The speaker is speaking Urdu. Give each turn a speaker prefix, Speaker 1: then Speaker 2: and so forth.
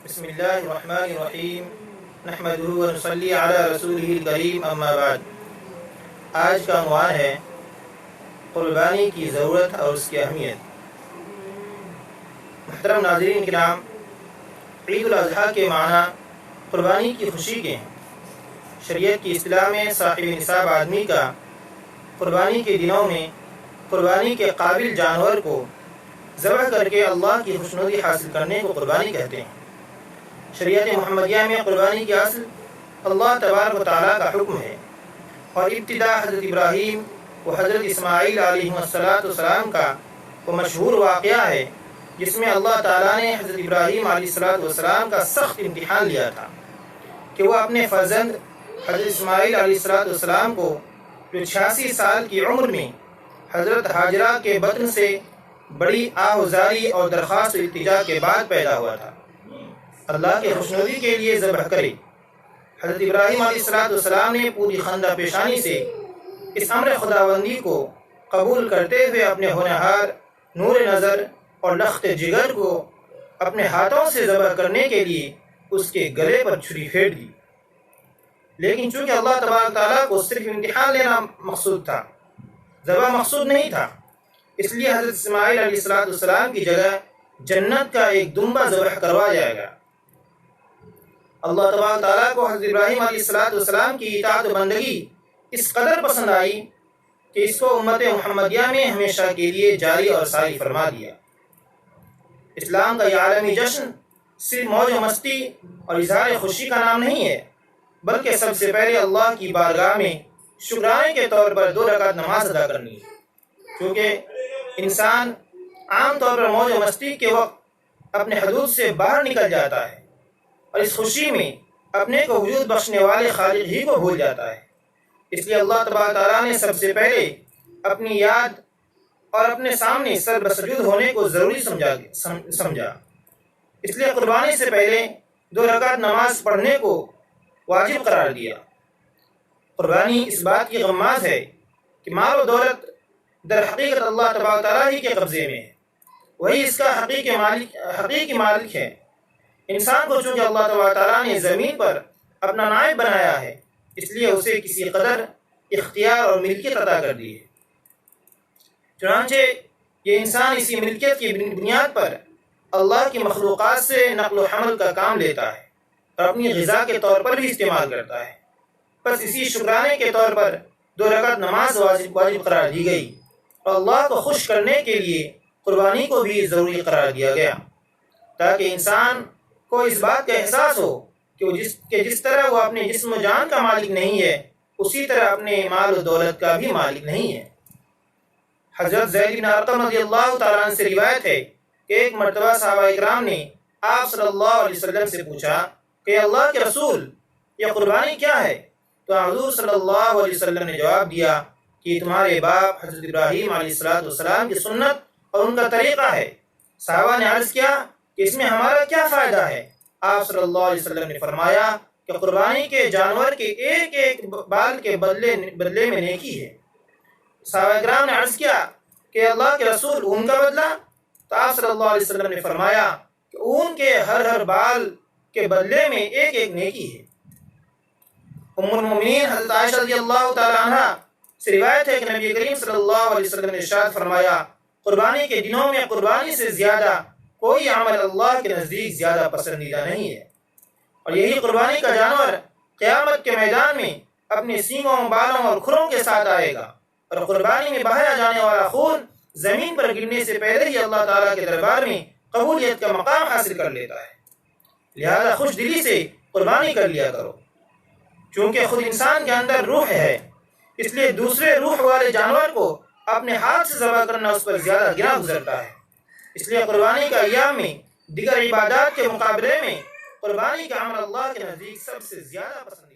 Speaker 1: بسم اللہ الرحمن الرحیم نحمدہ و نصلی علی رسولہ الکریم اما بعد۔ آج کا عنوان ہے قربانی کی ضرورت اور اس کی اہمیت۔ محترم ناظرین کرام، عید الاضحیٰ کے معنی قربانی کی خوشی کے ہیں۔ شریعت کی اصطلاح میں صاحب نصاب آدمی کا قربانی کے دنوں میں قربانی کے قابل جانور کو ذبح کر کے اللہ کی خوشنودی حاصل کرنے کو قربانی کہتے ہیں۔ شریعت محمدیہ میں قربانی کی اصل اللہ تبارک و تعالیٰ کا حکم ہے، اور ابتدا حضرت ابراہیم و حضرت اسماعیل علیہ السلام کا وہ مشہور واقعہ ہے جس میں اللہ تعالیٰ نے حضرت ابراہیم علیہ السلام کا سخت امتحان لیا تھا کہ وہ اپنے فرزند حضرت اسماعیل علیہ السلام کو جو 86 سال کی عمر میں حضرت حاجرہ کے بطن سے بڑی آہوزاری اور درخواست و التجا کے بعد پیدا ہوا تھا، اللہ کے خوشنودی کے لیے ذبح کرے۔ حضرت ابراہیم علیہ السلام نے پوری خندہ پیشانی سے اس امر خداوندی کو قبول کرتے ہوئے اپنے ہونہار نور نظر اور لخت جگر کو اپنے ہاتھوں سے ذبح کرنے کے لیے اس کے گلے پر چھری پھیر دی، لیکن چونکہ اللہ تبارک تعالیٰ کو صرف امتحان لینا مقصود تھا، ذبح مقصود نہیں تھا، اس لیے حضرت اسماعیل علیہ السلام کی جگہ جنت کا ایک دمبا ذبح کروایا جائے گا۔ اللہ تبارک تعالیٰ کو حضرت ابراہیم علیہ السلام کی اطاعت و بندگی اس قدر پسند آئی کہ اس کو امت محمدیہ میں ہمیشہ کے لیے جاری اور ساری فرما دیا۔ اسلام کا یہ عالمی جشن صرف موج و مستی اور اظہار خوشی کا نام نہیں ہے، بلکہ سب سے پہلے اللہ کی بارگاہ میں شکرانے کے طور پر 2 رکعت نماز ادا کرنی ہے، کیونکہ انسان عام طور پر موج و مستی کے وقت اپنے حدود سے باہر نکل جاتا ہے اور اس خوشی میں اپنے کو وجود بخشنے والے خالق ہی کو بھول جاتا ہے۔ اس لیے اللہ تبارک تعالیٰ نے سب سے پہلے اپنی یاد اور اپنے سامنے سر بسجود ہونے کو ضروری سمجھا۔ اس لیے قربانی سے پہلے 2 رکعت نماز پڑھنے کو واجب قرار دیا۔ قربانی اس بات کی غماز ہے کہ مال و دولت در حقیقت اللہ تبارک تعالیٰ ہی کے قبضے میں ہے، وہی اس کا حقیقی مالک ہے۔ انسان کو چونکہ اللہ تبارک تعالیٰ نے زمین پر اپنا نائب بنایا ہے، اس لیے اسے کسی قدر اختیار اور ملکیت عطا کر دی ہے۔ چنانچہ یہ انسان اسی ملکیت کی بنیاد پر اللہ کی مخلوقات سے نقل و حمل کا کام لیتا ہے اور اپنی غذا کے طور پر بھی استعمال کرتا ہے۔ بس اسی شکرانے کے طور پر 2 رکعت نماز واجب قرار دی گئی اور اللہ کو خوش کرنے کے لیے قربانی کو بھی ضروری قرار دیا گیا، تاکہ انسان کو اس بات کا احساس ہو کہ جس طرح وہ اپنے جسم و جان کا مالک نہیں ہے، اسی طرح اپنے مال و دولت کا بھی مالک نہیں ہے۔ حضرت زید بن ارقم رضی اللہ تعالیٰ عنہ سے روایت ہے کہ ایک مرتبہ صحابہ اکرام نے آپ صلی اللہ علیہ وسلم سے پوچھا کہ اللہ کے رسول، یہ قربانی کیا ہے؟ تو حضور صلی اللہ علیہ وسلم نے جواب دیا کہ یہ تمہارے باپ حضرت ابراہیم علیہ السلام کی سنت اور ان کا طریقہ ہے۔ صحابہ نے عرض کیا کہ اس میں ہمارا کیا فائدہ ہے؟ آپ صلی اللہ علیہ وسلم نے فرمایا کہ قربانی کے جانور کے ایک ایک بال کے بدلے میں نیکی ہے۔ صحابہ کرام نے عرض کیا کہ اللہ کے رسول اون کا بدلہ؟ تو آپ صلی اللہ علیہ وسلم نے فرمایا کہ اون کے ہر بال کے بدلے میں ایک ایک نیکی ہے۔ ام المؤمنین حضرت عائشہ رضی اللہ تعالی عنہ سے روایت ہے کہ نبی کریم صلی اللہ علیہ وسلم نے ارشاد فرمایا، قربانی کے دنوں میں قربانی سے زیادہ کوئی عمل اللہ کے نزدیک زیادہ پسندیدہ نہیں ہے، اور یہی قربانی کا جانور قیامت کے میدان میں اپنے سینگوں، بالوں اور کھروں کے ساتھ آئے گا، اور قربانی میں بہایا جانے والا خون زمین پر گرنے سے پہلے ہی اللہ تعالیٰ کے دربار میں قبولیت کا مقام حاصل کر لیتا ہے۔ لہذا خوش دلی سے قربانی کر لیا کرو، چونکہ خود انسان کے اندر روح ہے، اس لیے دوسرے روح والے جانور کو اپنے ہاتھ سے ذبح کرنا اس پر زیادہ گراں گزرتا ہے۔ اس لیے قربانی کا ایام میں دیگر عبادات کے مقابلے میں قربانی کا عمل اللہ کے نزدیک سب سے زیادہ پسند